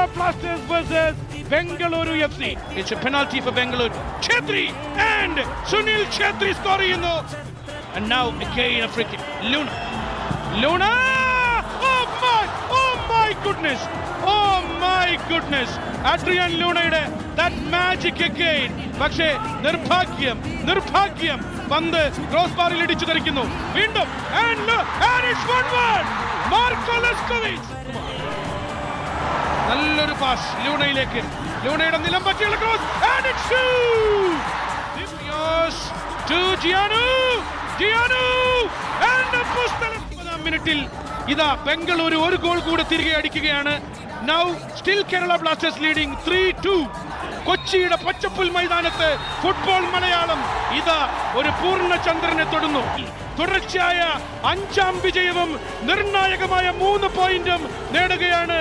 Kerala Blasters versus Bengaluru FC. It's a penalty for Bengaluru. Chhetri and Sunil Chhetri score ചെയ്യുന്നു. And now again a free kick. Luna! Oh my goodness! Oh my goodness! Adrian Luna'യുടെ that magic again. പക്ഷേ നിർഭാഗ്യം പന്ത് cross ബാറിൽ ഇടിച്ചു തെറിക്കുന്നു. വീണ്ടും and it's 1-1. Marko Leskovic. നല്ലൊരു pass ലൂണയിലേക്ക്. ലൂണയുടെ നിലം പറ്റിയുള്ള cross and it's to Gianu and the post. 9ാം മിനിറ്റിൽ ഇതാ ബംഗളൂരു ഒരു ഗോൾ കൂടെ തിരികെ അടിക്കുകയാണ്. Now still Kerala Blasters leading 3-2. കൊച്ചിയുടെ പച്ചപ്പുൽ മൈതാനത്ത് ഫുട്ബോൾ മലയാളം ഇതാ ഒരു പൂർണ്ണ ചന്ദ്രനെ തൊടുന്നു. തുടർച്ചയായ 5ാം വിജയവും നിർണായകമായ 3 പോയിന്റും നേടുകയാണ്.